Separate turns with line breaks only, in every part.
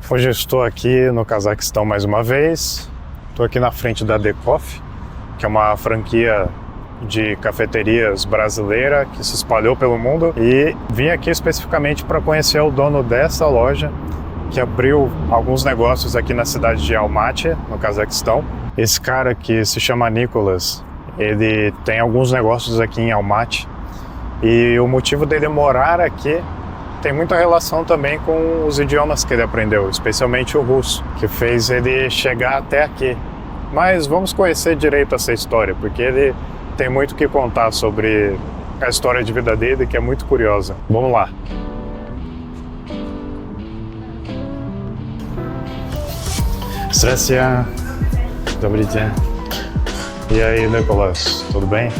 Hoje eu estou aqui no Cazaquistão mais uma vez. Estou aqui na frente da The Coffee, que é uma franquia de cafeterias brasileira que se espalhou pelo mundo, e vim aqui especificamente para conhecer o dono dessa loja, que abriu alguns negócios aqui na cidade de Almaty, no Cazaquistão. Esse cara que se chama Nicholas, ele tem alguns negócios aqui em Almaty, e o motivo dele morar aqui tem muita relação também com os idiomas que ele aprendeu, especialmente o russo, que fez ele chegar até aqui. Mas vamos conhecer direito essa história, porque ele tem muito o que contar sobre a história de vida dele, que é muito curiosa. Vamos lá. Здравствуйте. Добрый день. E aí, Nicholas, tudo bem?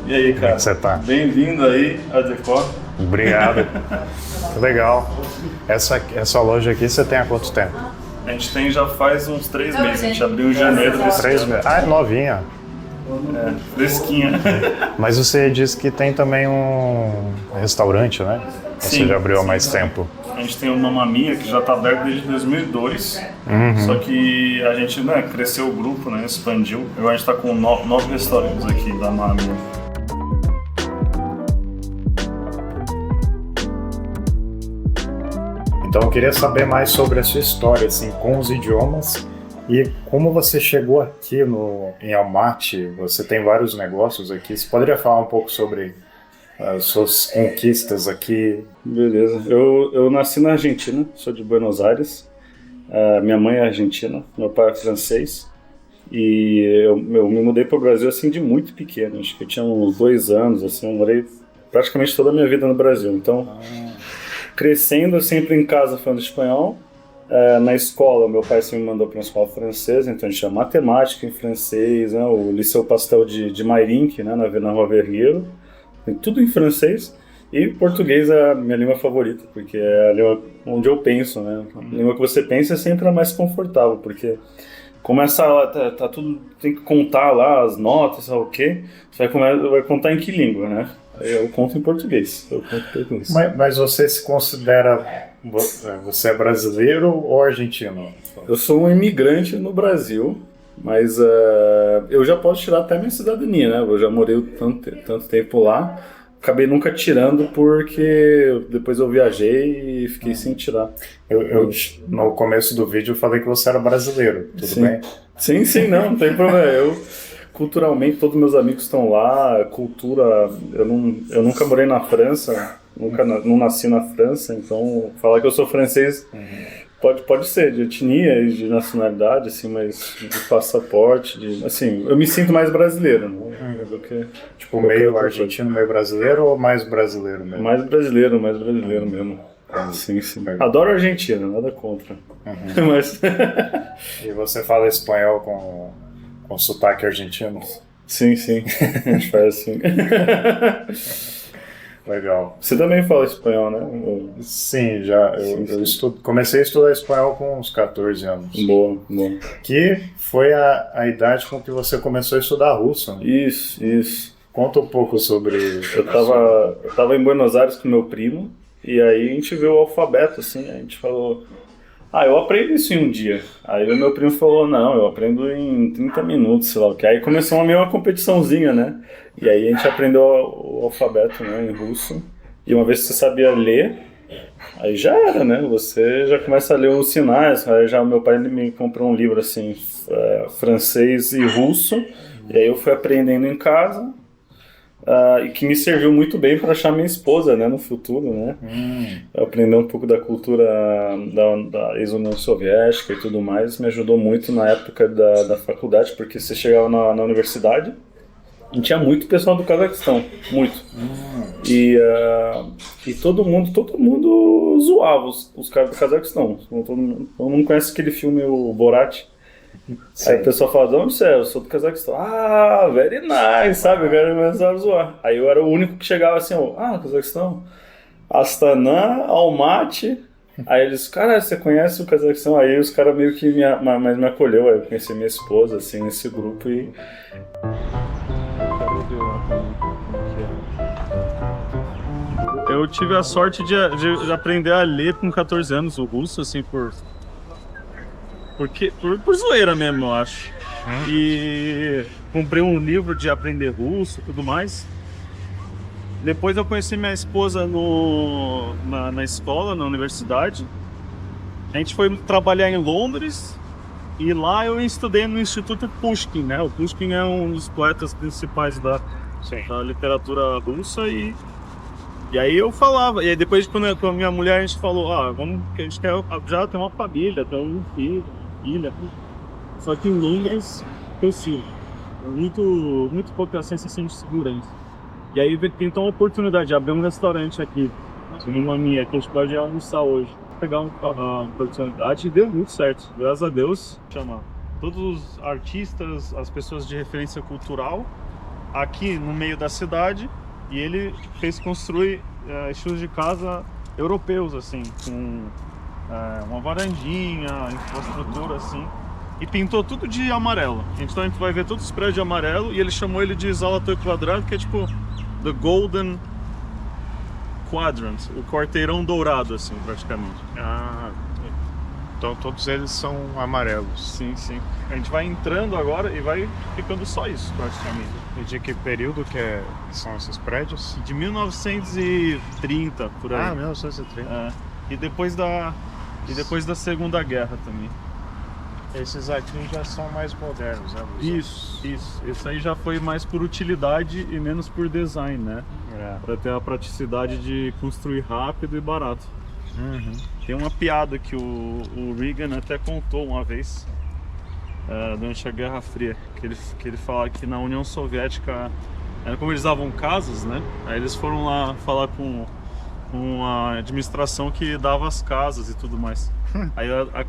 E aí, cara?
Como é que você tá?
Bem-vindo aí à The Coffee.
Obrigado. Que legal. Essa loja aqui você tem há quanto tempo?
A gente tem já faz uns 3 meses, a gente abriu em janeiro desse
3
ano.
meses. Ah, é novinha.
É, fresquinha.
Mas você disse que tem também um restaurante, né? Você
Sim,
já abriu há
sim,
mais
sim.
tempo.
A gente tem uma Mamma Mia que já está aberta desde 2002, só que a gente cresceu o grupo, né, expandiu. Agora a gente está com 9 restaurantes aqui da Mamma Mia.
Então eu queria saber mais sobre a sua história, assim, com os idiomas e como você chegou aqui em Almaty. Você tem vários negócios aqui. Você poderia falar um pouco sobre as suas conquistas aqui?
Beleza. Eu nasci na Argentina, sou de Buenos Aires. Minha mãe é argentina, meu pai é francês. E eu me mudei para o Brasil assim de muito pequeno. Acho que eu tinha uns 2 anos, assim, eu morei praticamente toda a minha vida no Brasil. Então, crescendo sempre em casa falando espanhol. Na escola, meu pai sempre me mandou para uma escola francesa, então a gente tinha matemática em francês, né, o Liceu Pastel de Mairinque, né, na Rua Vergueiro, tudo em francês. E português é a minha língua favorita, porque é a língua onde eu penso, né? A língua que você pensa é sempre a mais confortável, porque como essa tá tudo, tem que contar lá as notas, sabe o quê? Você vai contar em que língua, né? Eu conto em português.
Mas você se considera... Você é brasileiro ou argentino?
Eu sou um imigrante no Brasil, mas eu já posso tirar até minha cidadania, né? Eu já morei tanto tempo lá. Acabei nunca tirando porque depois eu viajei e fiquei sem tirar.
No começo do vídeo eu falei que você era brasileiro, tudo bem?
Sim, não tem problema. Culturalmente, todos meus amigos estão lá, eu nunca morei na França, não nasci na França, então falar que eu sou francês pode ser, de etnia e de nacionalidade, assim, mas de passaporte, assim, eu me sinto mais brasileiro, né, do que...
Tipo, meio argentino, meio brasileiro ou mais brasileiro mesmo?
Mais brasileiro mesmo. Sim. Adoro a Argentina, nada contra. Mas...
E você fala espanhol com sotaque argentino?
Sim, a gente faz assim.
Legal.
Você também fala espanhol, né?
Sim, já. Comecei a estudar espanhol com uns 14 anos.
Boa.
Que foi a idade com que você começou a estudar russo, né?
Isso.
Conta um pouco sobre...
Eu tava em Buenos Aires com meu primo, e aí a gente viu o alfabeto, assim, a gente falou... eu aprendo isso em um dia. Aí o meu primo falou, não, eu aprendo em 30 minutos, sei lá o que. Aí começou uma competiçãozinha, né? E aí a gente aprendeu o alfabeto, né, em russo. E uma vez que você sabia ler, aí já era, né? Você já começa a ler os sinais. Aí já o meu pai me comprou um livro, assim, francês e russo. E aí eu fui aprendendo em casa. E que me serviu muito bem para achar minha esposa, né, no futuro, né? Aprender um pouco da cultura da ex-União Soviética e tudo mais me ajudou muito na época da faculdade, porque você chegava na universidade e tinha muito pessoal do Cazaquistão, muito. E todo mundo zoava os caras do Cazaquistão. Todo mundo conhece aquele filme, o Borat. Sim. Aí o pessoal fala, de onde você é? Eu sou do Cazaquistão. Very nice, sabe? O cara começava a zoar. Aí eu era o único que chegava assim, Cazaquistão? Astana, Almaty. Aí eles, cara, você conhece o Cazaquistão? Aí os caras meio que me acolheu. Aí eu conheci minha esposa, assim, nesse grupo e... Eu tive a sorte de aprender a ler com 14 anos o russo, assim, por
porque por zoeira mesmo, eu acho. E comprei um livro de aprender russo e tudo mais. Depois eu conheci minha esposa na escola, na universidade. A gente foi trabalhar em Londres e lá eu estudei no Instituto Pushkin, né? O Pushkin é um dos poetas principais da literatura russa e aí eu falava. E aí depois quando com a minha mulher a gente falou, vamos, que a gente quer já ter uma família, ter um filho, uma filha. Só que em Londres, eu sim, muito pouca sensação de segurança. E aí pintou uma oportunidade de abrir um restaurante aqui, uma minha, que a gente pode almoçar hoje. Pegar uma oportunidade e deu muito certo, graças a Deus. Chamar todos os artistas, as pessoas de referência cultural aqui no meio da cidade, e ele fez construir estilos de casa europeus, assim, com uma varandinha, infraestrutura assim, e pintou tudo de amarelo. Então a gente vai ver todos os prédios de amarelo, e ele chamou ele de Zolotoy Quadrant, que é tipo The Golden Quadrant, o quarteirão dourado, assim, praticamente.
Então todos eles são amarelos.
Sim. A gente vai entrando agora e vai ficando só isso, praticamente.
E de que período que são esses prédios?
De 1930, por aí.
1930.
E depois da Segunda Guerra também.
Esses aqui já são mais modernos, né?
Isso. Esse aí já foi mais por utilidade e menos por design, né? Para ter a praticidade de construir rápido e barato. Tem uma piada que o Reagan até contou uma vez, durante a Guerra Fria, que ele fala que na União Soviética, como eles davam casas, né? Aí eles foram lá falar com a administração que dava as casas e tudo mais. Aí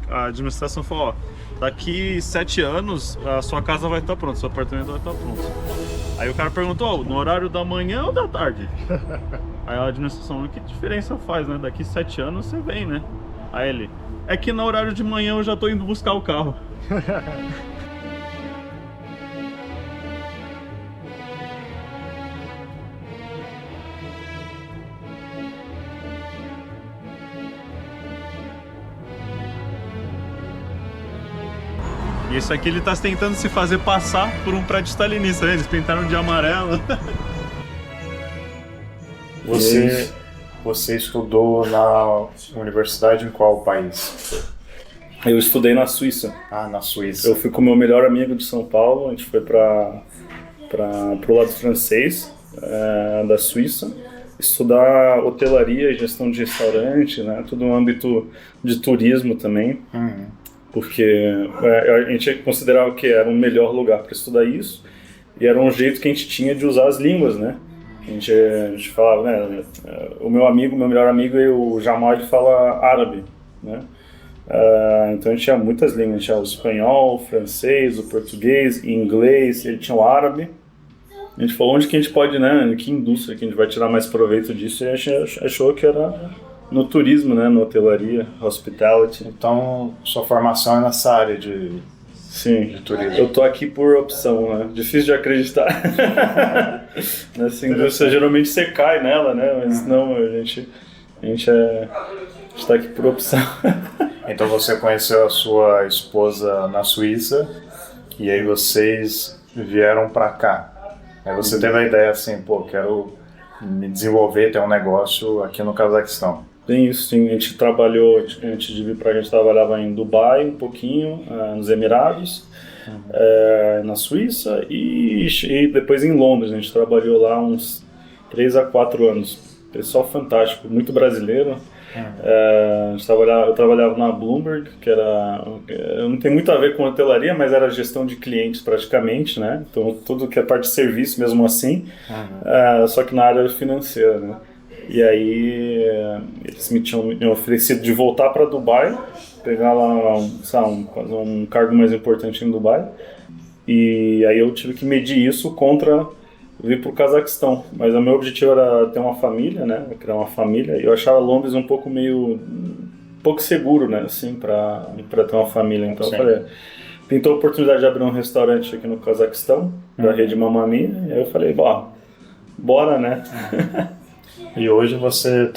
a administração falou, daqui 7 anos a sua casa vai estar pronta, seu apartamento vai estar pronto. Aí o cara perguntou, no horário da manhã ou da tarde? Aí a administração, que diferença faz, né? Daqui 7 anos você vem, né? Aí ele, é que no horário de manhã eu já tô indo buscar o carro. E esse aqui ele tá tentando se fazer passar por um prédio stalinista, né? Eles pintaram de amarelo.
Você estudou na universidade em qual país?
Eu estudei na Suíça.
Na Suíça.
Eu fui com o meu melhor amigo de São Paulo, a gente foi pro lado francês da Suíça, estudar hotelaria e gestão de restaurante, né? Tudo no âmbito de turismo também. Porque a gente considerava que era o melhor lugar para estudar isso, e era um jeito que a gente tinha de usar as línguas, né? A gente falava, né? O meu melhor amigo, o Jamal, ele fala árabe, né? Então a gente tinha muitas línguas, a gente tinha o espanhol, o francês, o português, o inglês, ele tinha o árabe. A gente falou onde que a gente pode, né? Que indústria que a gente vai tirar mais proveito disso, e a gente achou que era no turismo, né? Na hotelaria, hospitality.
Então, sua formação é nessa área de turismo.
Eu tô aqui por opção, né? Difícil de acreditar. Nessa indústria, geralmente você cai nela, né? Mas não, a gente tá aqui por opção.
Então você conheceu a sua esposa na Suíça e aí vocês vieram pra cá. Aí você teve a ideia assim, quero me desenvolver, ter um negócio aqui no Cazaquistão.
Tem isso, sim. A gente trabalhou, antes de vir pra cá, a gente trabalhava em Dubai um pouquinho, nos Emirados, na Suíça e depois em Londres. A gente trabalhou lá uns 3 a 4 anos. Pessoal fantástico, muito brasileiro. Eu trabalhava na Bloomberg, que não tem muito a ver com hotelaria, mas era gestão de clientes praticamente, né? Então tudo que é parte de serviço mesmo assim, só que na área financeira, né? E aí eles me tinham oferecido de voltar para Dubai, pegar lá um cargo mais importante em Dubai, e aí eu tive que medir isso contra vir para o Cazaquistão. Mas o meu objetivo era ter uma família, né? Criar uma família, e eu achava Londres um pouco seguro, né? Assim, para ter uma família. Então eu falei, pintou a oportunidade de abrir um restaurante aqui no Cazaquistão, da rede Mamma Mia, e aí eu falei, bora, né?
E hoje você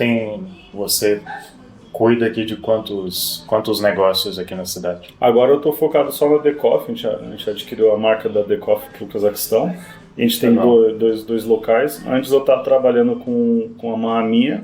cuida aqui de quantos negócios aqui na cidade?
Agora eu tô focado só na Decoff, a gente adquiriu a marca da Decoff pro Cazaquistão. A gente tem dois locais. Antes eu estava trabalhando com a Maamia,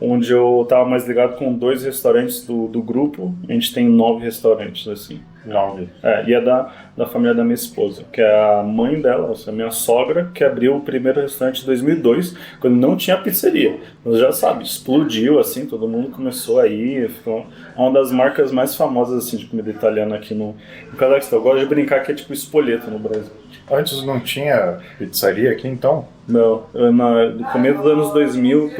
onde eu estava mais ligado com 2 restaurantes do grupo. A gente tem 9 restaurantes, assim.
9.
E é da família da minha esposa, que é a mãe dela, a minha sogra, que abriu o primeiro restaurante em 2002, quando não tinha pizzaria. Mas já sabe, explodiu, assim, todo mundo começou a ir, ficou uma das marcas mais famosas, assim, de comida italiana aqui no Cazaquistão. Eu gosto de brincar que é tipo Spoleto no Brasil.
Antes não tinha pizzaria aqui, então?
Não, no começo dos anos 2000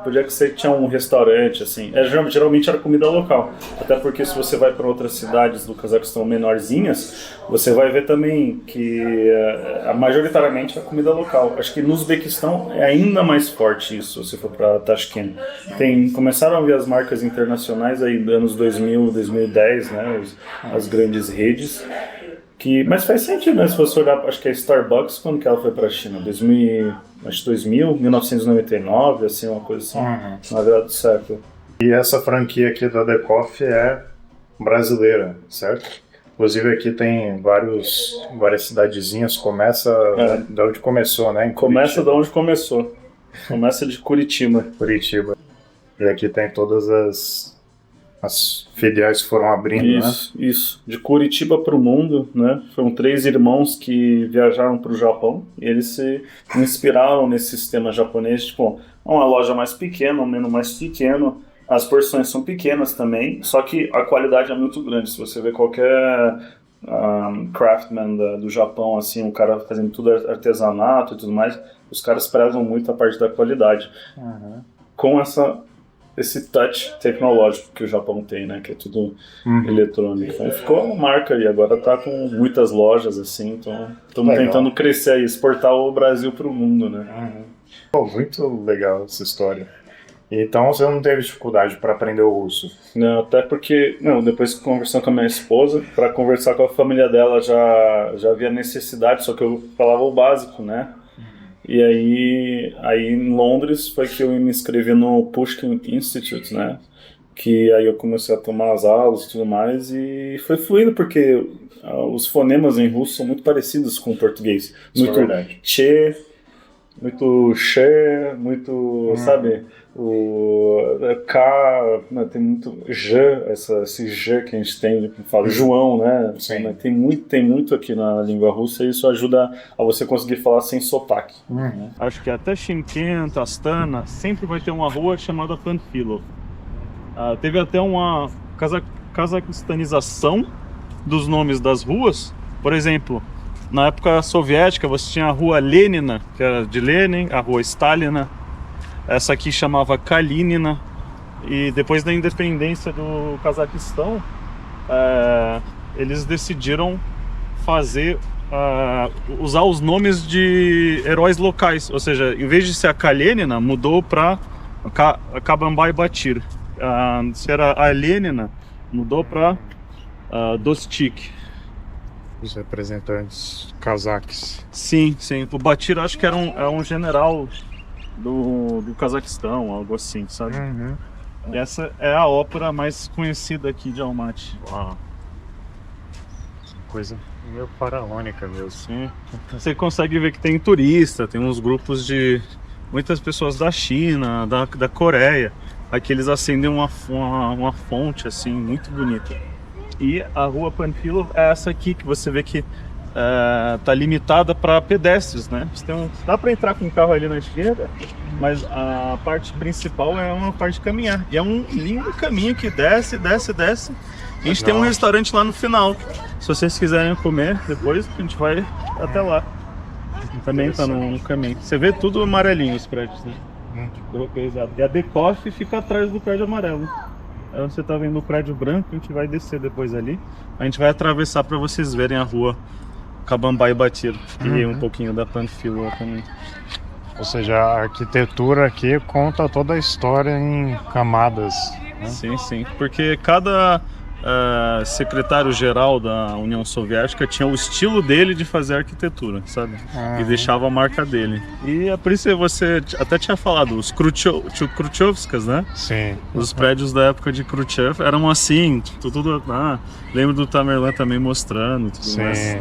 podia que você tinha um restaurante, assim. Geralmente era comida local. Até porque se você vai para outras cidades do Cazaquistão menorzinhas, você vai ver também que majoritariamente é comida local. Acho que no Uzbequistão é ainda mais forte isso, se for para Tashkent. Começaram a vir as marcas internacionais aí dos anos 2000, 2010, né? As grandes redes. Mas faz sentido, né? Se você olhar, acho que é Starbucks, quando que ela foi para a China? 1999, assim, uma coisa assim, na virada do século.
E essa franquia aqui da Decoff é brasileira, certo? Inclusive aqui tem várias cidadezinhas, começa de onde começou, né?
Começa de onde começou. Começa de Curitiba.
E aqui tem todas as filiais que foram abrindo,
Isso. De Curitiba para o mundo, né? Foram 3 irmãos que viajaram para o Japão e eles se inspiraram nesse sistema japonês, tipo, uma loja mais pequena, um menu mais pequeno, as porções são pequenas também, só que a qualidade é muito grande. Se você vê qualquer craftsman do Japão, assim, um cara fazendo tudo artesanato e tudo mais, os caras prezam muito a parte da qualidade. Com esse touch tecnológico que o Japão tem, né? Que é tudo eletrônico. Então ficou uma marca e agora tá com muitas lojas, assim, então estamos tentando crescer e exportar o Brasil para o mundo, né?
Pô, muito legal essa história. Então você não teve dificuldade para aprender o russo?
Não, até porque, depois que conversando com a minha esposa, para conversar com a família dela já havia necessidade, só que eu falava o básico, né? E aí em Londres foi que eu me inscrevi no Pushkin Institute, né? Que aí eu comecei a tomar as aulas e tudo mais e foi fluindo porque os fonemas em russo são muito parecidos com o português. Muito che, muito che, muito, sabe? O K, tem muito J, esse J que a gente tem, fala João, né?
Sim.
Tem muito aqui na língua russa e isso ajuda a você conseguir falar sem sotaque.
Acho que até Shymkent, Astana, sempre vai ter uma rua chamada Panfilov. Teve até uma cazaquistanização dos nomes das ruas. Por exemplo, na época soviética você tinha a rua Lenina, que era de Lenin, a rua Stalina. Essa aqui chamava Kalinina. E depois da independência do Cazaquistão, eles decidiram usar os nomes de heróis locais. Ou seja, em vez de ser a Kalenina, mudou para Kabambai Batir. Se era a Lenina, mudou para Dostik.
Os representantes cazaques.
Sim. O Batir acho que era um general do Cazaquistão, algo assim, sabe? E essa é a ópera mais conhecida aqui de Almaty.
Uau. Coisa meio faraônica mesmo.
Sim. Você consegue ver que tem turista, tem uns grupos de muitas pessoas da China, da Coreia. Aqui eles acendem uma fonte assim, muito bonita. E a rua Panfilov é essa aqui que você vê que tá limitada para pedestres, né? Dá para entrar com o carro ali na esquerda, mas a parte principal é uma parte de caminhar. E é um lindo caminho que desce. A gente tem um restaurante lá no final. Se vocês quiserem comer, depois a gente vai até lá. Também tá no caminho. Você vê tudo amarelinho os prédios, né? E a Decoff fica atrás do prédio amarelo. É onde você tá vendo o prédio branco, a gente vai descer depois ali. A gente vai atravessar para vocês verem a rua Kabambai Batir e um pouquinho da Panfilov também.
Ou seja, a arquitetura aqui conta toda a história em camadas, né?
Sim, porque cada secretário-geral da União Soviética tinha o estilo dele de fazer arquitetura, sabe? E deixava a marca dele. E é por isso que você até tinha falado, os Khrushchevskas, né?
Sim.
Os prédios da época de Khrushchev eram assim, tudo. Lembro do Tamerlan também mostrando tudo
Sim.
mais.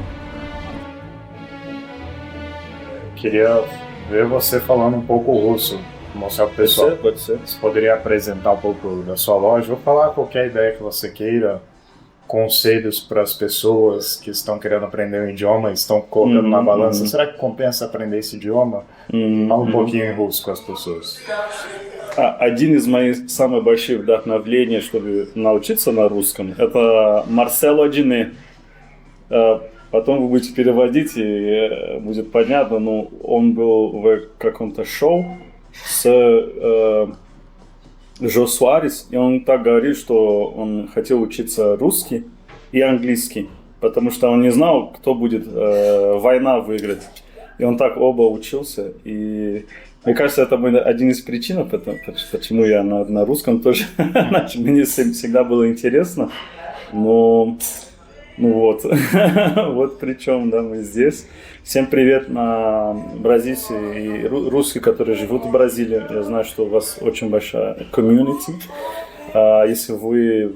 Queria ver você falando um pouco russo, mostrar pro pessoal.
Pode ser.
Você poderia apresentar um pouco da sua loja? Vou falar qualquer ideia que você queira, conselhos para as pessoas que estão querendo aprender um idioma, estão colocando na balança. Será que compensa aprender esse idioma? Fala um pouquinho em russo com as pessoas.
Один из моих самых больших вдохновений, чтобы научиться на русском, это Марсело Адине. Потом вы будете переводить, и будет понятно, но он был в каком-то шоу с Жо Суарес, и он так говорит, что он хотел учиться русский и английский, потому что он не знал, кто будет война выиграть. И он так оба учился, и мне кажется, это один из причин, почему я на русском тоже, мне всегда было интересно, но вот, вот причем, да, мы здесь. Всем привет на бразильцы и русские, которые живут в Бразилии. Я знаю, что у вас очень большая комьюнити. Если вы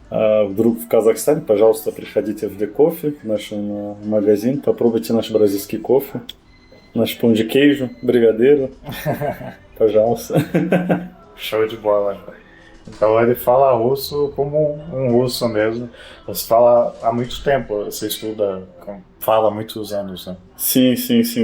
вдруг в Казахстане, пожалуйста, приходите в The Coffee, в наш магазин, попробуйте наш бразильский кофе, наш pão de queijo, brigadeiro, пожалуйста.
Show de bola. Então ele fala russo como um russo mesmo. Você fala há muito tempo, você estuda, fala há muitos anos, né?
Sim.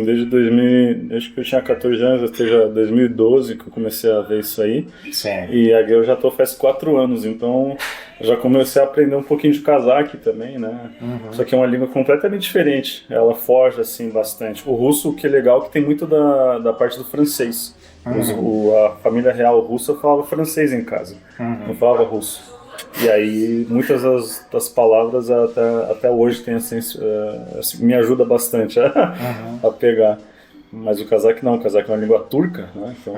Desde 2000, acho que eu tinha 14 anos, até já 2012 que eu comecei a ver isso aí.
Sim.
E aqui eu já tô faz 4 anos, então já comecei a aprender um pouquinho de cazaque também, né? Só que é uma língua completamente diferente, ela foge assim bastante. O russo, o que é legal, é que tem muito da parte do francês. A família real russa falava francês em casa, não falava russo. E aí muitas das palavras até hoje tem assim, me ajuda bastante a pegar. Mas o cazaque não, o cazaque é uma língua turca, né? Então...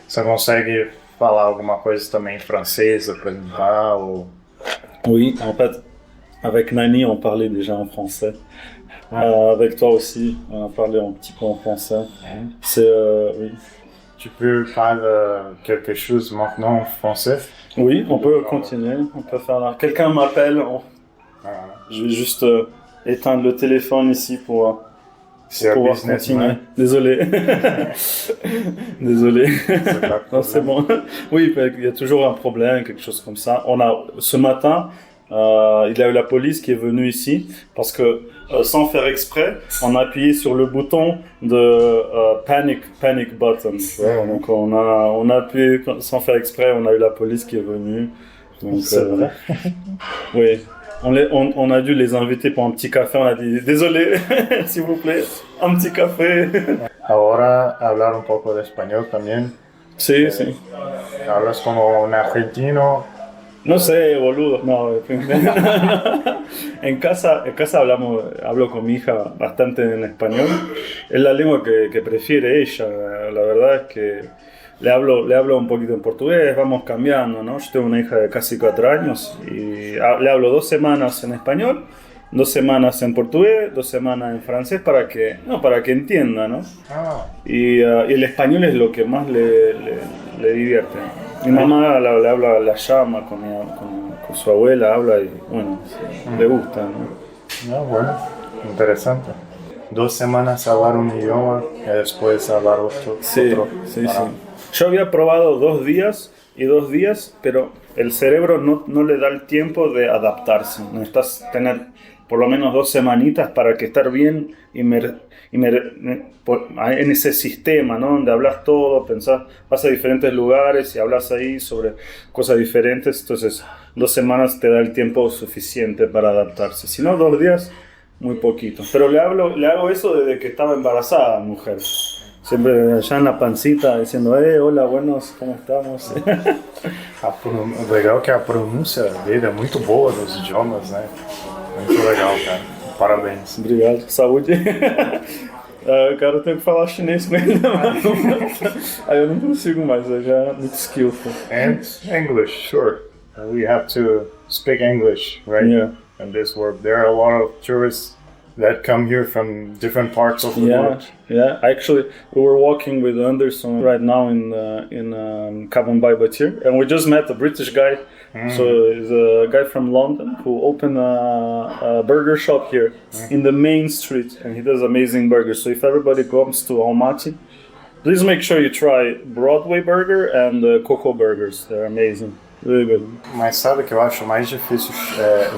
Você consegue falar alguma coisa também em francês, apresentar? Ou...
Oui, en fait, avec Nani on parlait déjà en français. Avec toi aussi, on a parlé un petit peu en français. C'est oui.
Tu peux faire quelque chose maintenant en français?
Oui, on peut continuer, on peut faire là. Quelqu'un m'appelle, je vais juste éteindre le téléphone ici pour pouvoir continuer. Désolé. Désolé. Non, c'est bon. Oui, il y a toujours un problème, quelque chose comme ça. Ce matin, il y a eu la police qui est venue ici parce que sans faire exprès, on a appuyé sur le bouton de panic button. Donc on a appuyé sans faire exprès, on a eu la police qui est venue. Donc,
c'est vrai.
Oui. On a dû les inviter pour un petit café. On a dit désolé, s'il vous plaît, un petit café.
Ahora hablar un poco de español también.
Sí.
Hablas como un argentino.
No sé, boludo. No. En casa hablo con mi hija bastante en español. Es la lengua que prefiere ella. La verdad es que le hablo un poquito en portugués, vamos cambiando, ¿no? Yo tengo una hija de casi 4 años y le hablo 2 semanas en español, 2 semanas en portugués, 2 semanas en francés para que entienda, ¿no? Y el español es lo que más le divierte. Mi mamá le habla, la llama con su abuela, habla y bueno, le gusta, ¿no?
Bueno, interesante. 2 semanas hablar un idioma y después hablar otro.
Sí. Yo había probado 2 días y 2 días, pero el cerebro no le da el tiempo de adaptarse. Necesitas tener por lo menos 2 semanitas para que estar bien en ese sistema, ¿no? Donde hablas todo, pensás, vas a diferentes lugares y hablas ahí sobre cosas diferentes. Entonces 2 semanas te da el tiempo suficiente para adaptarse. Si no, 2 días, muy poquito. Pero le hago eso desde que estaba embarazada, mujer. Siempre allá en la pancita diciendo, hola, buenos, ¿cómo estamos?
Legal que a pronúncia dele é muito boa nos idiomas, né? Muito legal, cara. Parabéns.
Obrigado. Saúde. Cara, eu tenho que falar chinês com ele. Aí eu não consigo mais, eu já é muito skillful.
And English, sure. we have to speak English, right?
Yeah.
In this world, there are a lot of tourists that come here from different parts of the world.
Yeah. Actually, we were walking with Anderson right now in Kabanbai Batir, and we just met a British guy. So he's a guy from London who opened a burger shop here in the main street, and he does amazing burgers. So if everybody comes to Almaty, please make sure you try Broadway Burger and Coco Burgers. They're amazing. Really good.
Mas sabe que eu acho mais difícil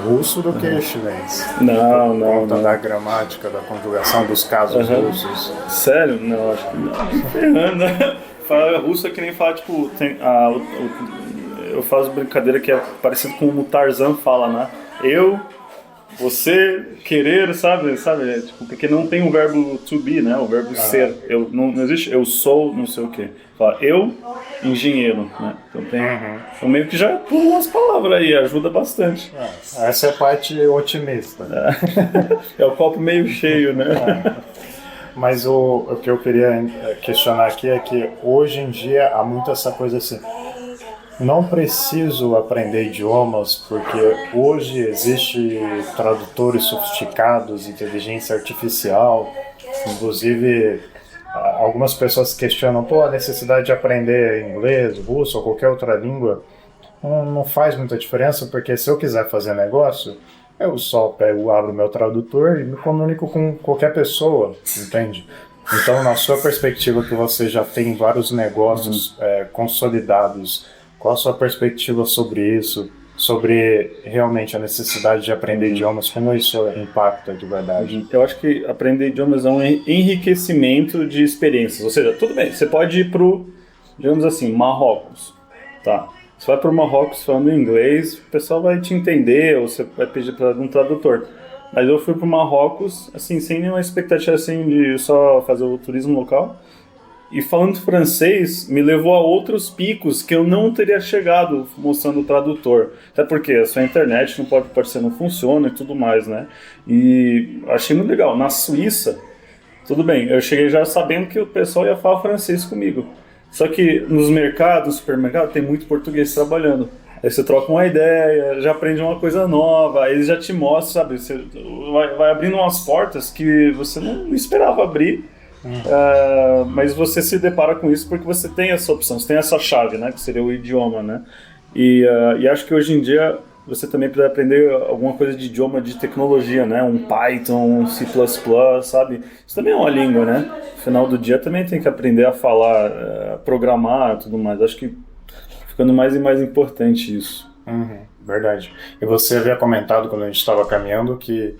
russo do que chinês?
Não.
Por conta da gramática, da conjugação dos casos russos.
Sério? Não, acho que não. Ferrando, né? Falar russo é que nem falar, tipo, eu faço brincadeira que é parecido com o Tarzan fala, né? Eu, você, querer, sabe? Tipo, porque não tem o verbo to be, né? O verbo ser. Não existe eu sou não sei o quê. Fala, eu, engenheiro, né? Então tem. Então meio que já pula umas palavras aí, ajuda bastante.
Essa é a parte otimista.
É o copo meio cheio, né?
Mas o que eu queria questionar aqui é que hoje em dia há muito essa coisa assim. Não preciso aprender idiomas porque hoje existe tradutores sofisticados, inteligência artificial, inclusive algumas pessoas questionam a necessidade de aprender inglês, russo ou qualquer outra língua. Não faz muita diferença porque se eu quiser fazer negócio, eu só abro meu tradutor e me comunico com qualquer pessoa, entende? Então, na sua perspectiva que você já tem vários negócios consolidados, qual a sua perspectiva sobre isso? Sobre realmente a necessidade de aprender idiomas? Como isso impacta de verdade?
Eu acho que aprender idiomas é um enriquecimento de experiências. Ou seja, tudo bem, você pode ir pro, digamos assim, Marrocos. Tá. Você vai pro Marrocos falando inglês, o pessoal vai te entender, ou você vai pedir para um tradutor. Mas eu fui pro Marrocos, assim, sem nenhuma expectativa assim, de só fazer o turismo local. E falando francês, me levou a outros picos que eu não teria chegado mostrando o tradutor. Até porque a sua internet não pode parecer, não funciona e tudo mais, né? E achei muito legal. Na Suíça, tudo bem, eu cheguei já sabendo que o pessoal ia falar francês comigo. Só que nos mercados, no supermercado, tem muito português trabalhando. Aí você troca uma ideia, já aprende uma coisa nova, aí eles já te mostram, sabe? Você vai abrindo umas portas que você não esperava abrir. Mas você se depara com isso porque você tem essa opção, você tem essa chave, né, que seria o idioma, né? E acho que hoje em dia você também precisa aprender alguma coisa de idioma, de tecnologia, né? Um Python, um C++, sabe? Isso também é uma língua, né? No final do dia também tem que aprender a falar, programar e tudo mais. Acho que ficando mais e mais importante isso.
Verdade. E você havia comentado quando a gente estava caminhando que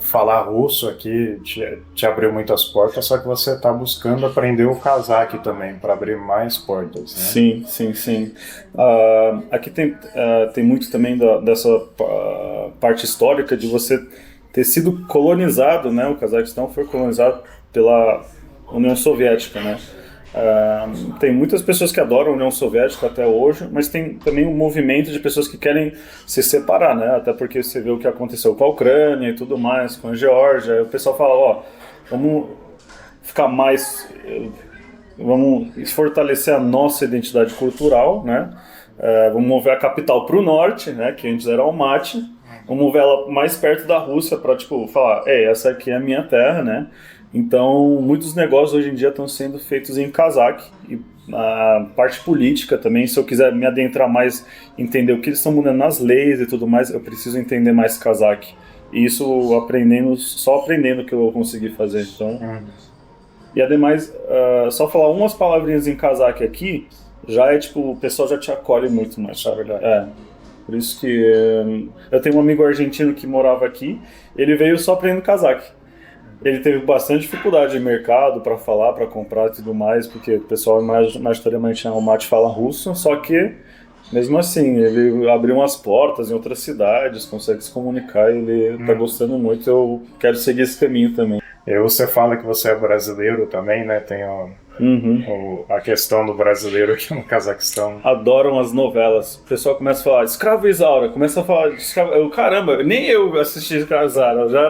falar russo aqui te abriu muitas portas, só que você está buscando aprender o cazaque também, para abrir mais portas, né?
Sim. Aqui tem muito também dessa parte histórica de você ter sido colonizado, né? O Cazaquistão foi colonizado pela União Soviética, né? Tem muitas pessoas que adoram a União Soviética até hoje, mas tem também um movimento de pessoas que querem se separar, né? Até porque você vê o que aconteceu com a Ucrânia e tudo mais, com a Geórgia. O pessoal fala, vamos ficar mais... Vamos fortalecer a nossa identidade cultural, né? Vamos mover a capital para o norte, né? Que antes era Almaty. Vamos mover ela mais perto da Rússia para, tipo, falar, essa aqui é a minha terra, né? Então, muitos negócios hoje em dia estão sendo feitos em cazaque. E a parte política também, se eu quiser me adentrar mais, entender o que eles estão mudando nas leis e tudo mais, eu preciso entender mais cazaque. E isso só aprendendo que eu vou conseguir fazer. Então, E ademais, só falar umas palavrinhas em cazaque aqui, já é tipo, o pessoal já te acolhe muito mais, sabe? Por isso que eu tenho um amigo argentino que morava aqui, ele veio só aprendendo cazaque. Ele teve bastante dificuldade de mercado para falar, para comprar e tudo mais, porque o pessoal majoritariamente em Almaty fala russo, só que, mesmo assim, ele abriu umas portas em outras cidades, consegue se comunicar e ele está gostando muito, eu quero seguir esse caminho também.
E você fala que você é brasileiro também, né? Tem A questão do brasileiro aqui no Cazaquistão.
Adoram as novelas. O pessoal começa a falar Escravo Isaura, começa a falar de escravo. Caramba, nem eu assisti Escravo Isaura. Eu já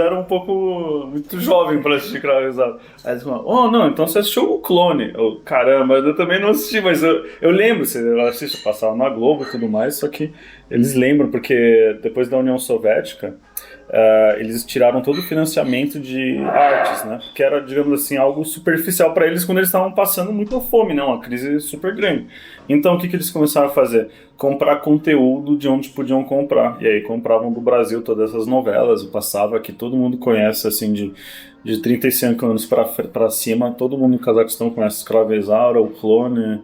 era um pouco muito jovem para assistir Escravo Isaura. Aí eles falam, oh não, então você assistiu o Clone. Caramba, eu também não assisti, mas eu lembro, você assiste, passava na Globo e tudo mais, só que eles lembram, porque depois da União Soviética, eles tiraram todo o financiamento de artes, né? Que era, digamos assim, algo superficial para eles quando eles estavam passando muita fome, né? Uma crise super grande. Então, o que eles começaram a fazer? Comprar conteúdo de onde podiam comprar. E aí compravam do Brasil todas essas novelas. Eu passava que todo mundo conhece, assim, de 35 anos para cima, todo mundo no Cazaquistão conhece Escravo Isaura, o Clone,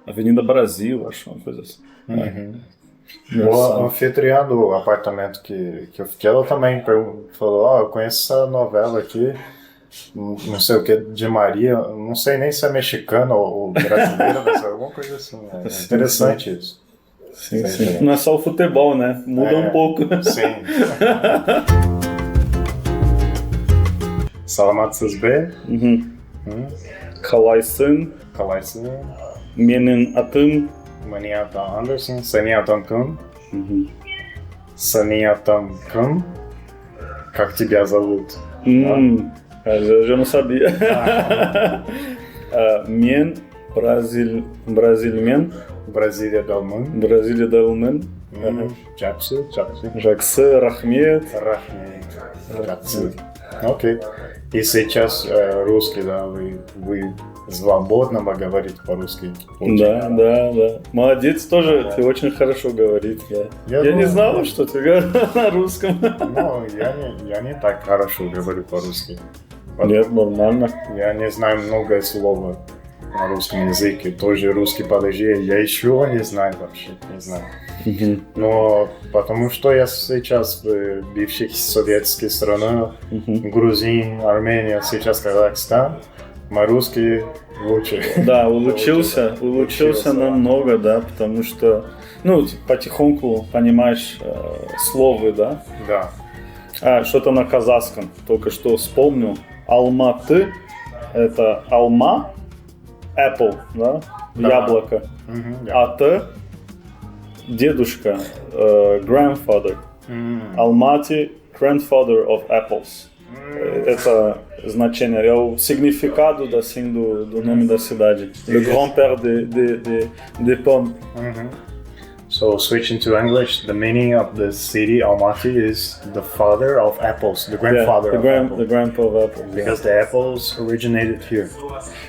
Avenida Brasil, acho, uma coisa assim.
O anfitriã do apartamento que eu fiquei, ela também falou, eu conheço essa novela aqui, não sei o que, de Maria, não sei nem se é mexicana ou brasileira, mas é alguma coisa assim. É interessante isso.
Sim. Não é só o futebol, né? Muda um pouco.
Sim. Salamatsız Bey.
Kalaysın. Menin atım.
Mani atam Anderson. Seni atam Kun. Sani atam Kun. Как тебя зовут?
Eu já não sabia. Men Brasilmen. Brazilia'da Jakсы, Рахмет.
Окей. И сейчас русский, да, вы свободно говорите по-русски?
Да. Молодец, тоже ты очень хорошо говоришь. Я не знала, что ты говоришь на русском.
Ну, я не так хорошо говорю по-русски.
Нет, нормально.
Я не знаю много слов на русском языке. Тоже русский подожди, я еще не знаю вообще, не знаю. Но потому что я сейчас в бывших советских странах, Грузия, Армения, сейчас Казахстан, мой русский лучше.
Да, улучшился намного, да, потому что, потихоньку понимаешь слова, да?
Да.
Что-то на казахском, только что вспомнил. Алматы, это алма, apple, да? Яблоко. А-Т, дедушка, grandfather. Almaty, grandfather of apples. Это значение, é o significado assim, do nome da cidade. Le grand-père de pommes.
So switching to English, the meaning of the city Almaty is the father of apples, the grandfather of apples.
The grandpa of apples.
Because the apples originated here.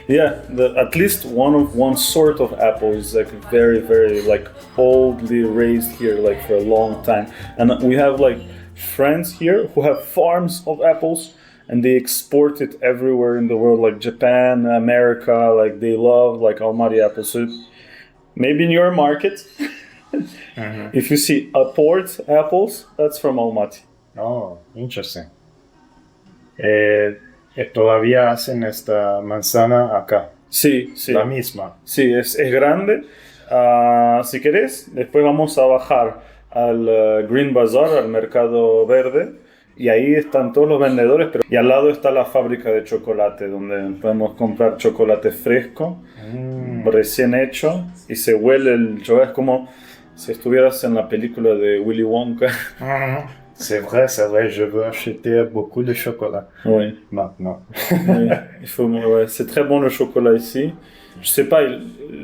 Yeah, at least one sort of apple is like very, very like oldly raised here, like for a long time. And we have like friends here who have farms of apples and they export it everywhere in the world, like Japan, America, like they love like Almaty apples. So maybe in your market, if you see Apport apples, that's from Almaty.
Oh, interesting. Todavía hacen esta manzana acá.
Sí.
La misma.
Sí, es grande. Si querés, después vamos a bajar al Green Bazaar, al Mercado Verde, y ahí están todos los vendedores, y al lado está la fábrica de chocolate, donde podemos comprar chocolate fresco, recién hecho, y se huele es como si estuvieras en la película de Willy Wonka.
C'est vrai, je veux acheter beaucoup de chocolat.
Oui.
Maintenant.
Oui, c'est très bon le chocolat ici. Je sais pas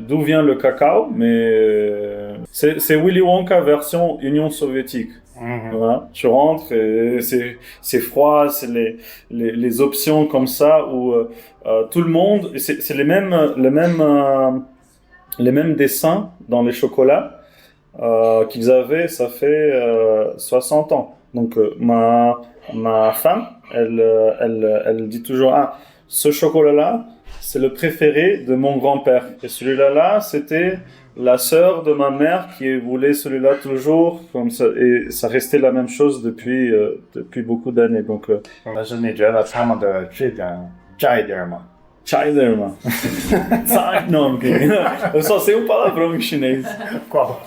d'où vient le cacao, mais c'est Willy Wonka version Union soviétique. Voilà. Tu rentres et c'est froid, c'est les options comme ça où tout le monde, c'est les mêmes dessins dans les chocolats qu'ils avaient, ça fait 60 ans. Donc ma femme, elle dit toujours ce chocolat-là, c'est le préféré de mon grand-père. Et celui-là, c'était la sœur de ma mère qui voulait celui-là toujours, comme ça, et ça restait la même chose depuis beaucoup d'années. Donc,
但是你觉得他们的质感差一点吗？
Chaiderman. Não, eu só sei um palavrão em chinês.
Qual?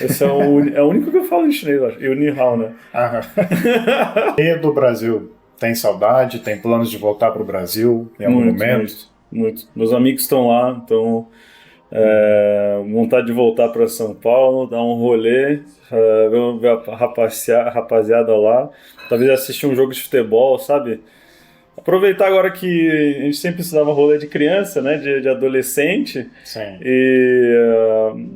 Esse é o único que eu falo em chinês, acho. E o Ni Hao, né?
E do Brasil, Tem saudade? Tem planos de voltar para o Brasil em algum momento?
Muito. Meus amigos estão lá, então vontade de voltar para São Paulo, dar um rolê, ver a rapaziada lá, talvez assistir um jogo de futebol, sabe? Aproveitar agora que a gente sempre precisava rolê de criança, né, de adolescente.
Sim.
E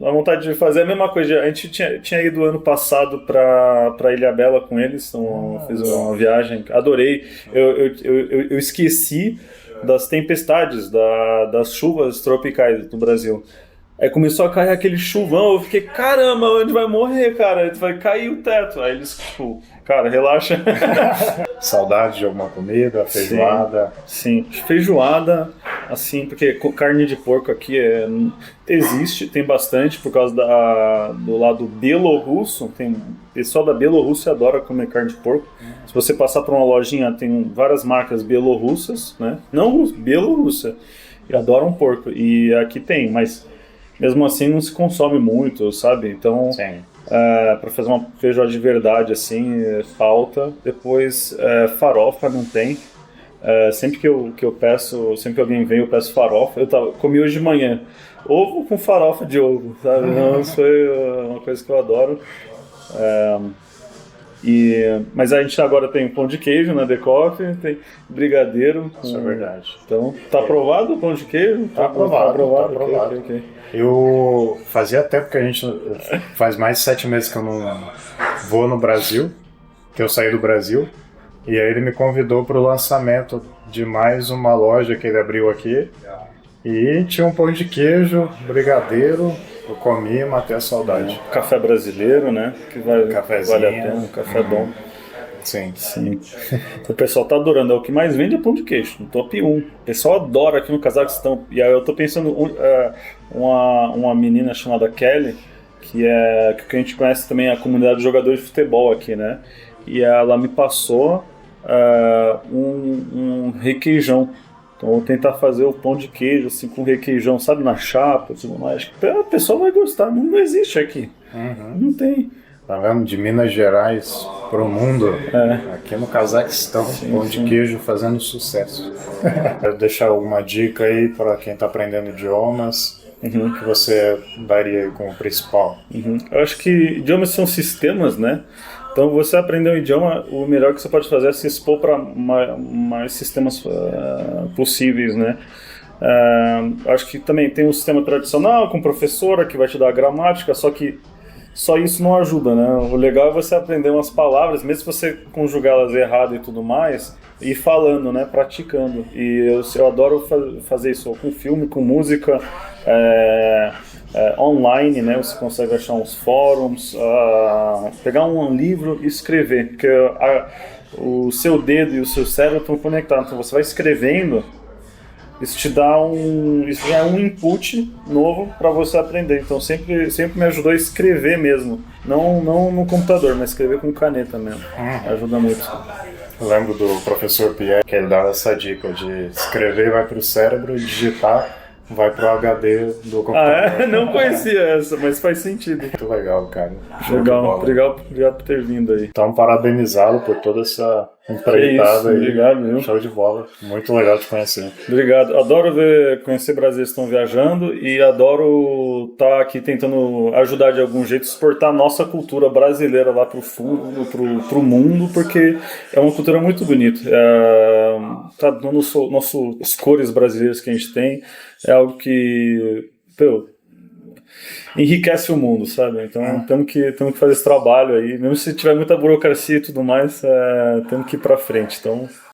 a vontade de fazer a mesma coisa. A gente tinha ido ano passado para Ilhabela com eles, então fiz uma viagem, adorei. Eu esqueci das tempestades, das chuvas tropicais do Brasil. Aí começou a cair aquele chuvão, eu fiquei, caramba, a gente vai morrer, cara, vai cair o teto. Aí eles, tipo, cara, relaxa.
Saudade de alguma comida, feijoada?
Sim, feijoada, assim, porque carne de porco aqui existe, tem bastante, por causa do lado bielorrusso, tem pessoal da Bielorrússia adora comer carne de porco. Se você passar por uma lojinha, tem várias marcas bielorrussas, né? Não Bielorrússia, e adoram porco, e aqui tem, mas mesmo assim não se consome muito, sabe? Então, para fazer uma feijoada de verdade, assim, falta. Depois, farofa não tem. Sempre que eu peço, sempre que alguém vem, eu peço farofa. Comi hoje de manhã. Ovo com farofa de ovo, sabe? Não, isso foi uma coisa que eu adoro. Mas a gente agora tem pão de queijo na The Coffee, tem brigadeiro.
Isso é verdade.
Então, tá aprovado o pão de queijo?
Tá aprovado.
Okay.
Eu fazia tempo que faz mais de 7 meses que eu não vou no Brasil, que eu saí do Brasil, e aí ele me convidou para o lançamento de mais uma loja que ele abriu aqui, e tinha um pão de queijo, brigadeiro, eu comi e matei a saudade.
Café brasileiro, né? Que vale a pena, um café bom.
Sim.
O pessoal tá adorando, é o que mais vende é pão de queijo, no top 1. O pessoal adora aqui no Cazaquistão. E aí eu tô pensando, uma menina chamada Kelly, que a gente conhece também a comunidade de jogadores de futebol aqui, né? E ela me passou um requeijão. Então eu vou tentar fazer o pão de queijo assim com requeijão, sabe, na chapa, tudo mais. Acho que o pessoal vai gostar, não existe aqui. Não tem.
Tá vendo? De Minas Gerais pro mundo, aqui no Cazaquistão, pão de queijo fazendo sucesso. Quero deixar alguma dica aí para quem tá aprendendo idiomas, que você daria aí como principal?
Eu acho que idiomas são sistemas, né? Então, você aprender um idioma, o melhor que você pode fazer é se expor para mais sistemas possíveis, né? Acho que também tem um sistema tradicional com professora que vai te dar a gramática, só que só isso não ajuda, né? O legal é você aprender umas palavras, mesmo se você conjugá-las errado e tudo mais, e falando, né? Praticando. E eu adoro fazer isso com filme, com música, online, né? Você consegue achar uns fóruns, pegar um livro e escrever, porque o seu dedo e o seu cérebro estão conectados, então você vai escrevendo. Isso já é um input novo para você aprender. Então sempre me ajudou a escrever mesmo. Não no computador, mas escrever com caneta mesmo. Ajuda muito.
Eu lembro do professor Pierre, que ele dava essa dica de escrever vai para o cérebro, digitar vai pro HD do computador.
Não conhecia essa, mas faz sentido.
Muito legal, cara.
Legal, obrigado por ter vindo aí.
Então, parabenizá-lo por toda essa empreitada aí.
Obrigado, viu?
Show de bola. Muito legal te conhecer.
Obrigado. Adoro conhecer brasileiros que estão viajando e adoro estar aqui tentando ajudar de algum jeito, exportar a nossa cultura brasileira lá pro fundo, pro mundo, porque é uma cultura muito bonita. Tá no as cores brasileiras que a gente tem, é algo que enriquece o mundo, sabe? Então temos que fazer esse trabalho aí, mesmo se tiver muita burocracia e tudo mais, temos que ir pra frente. Então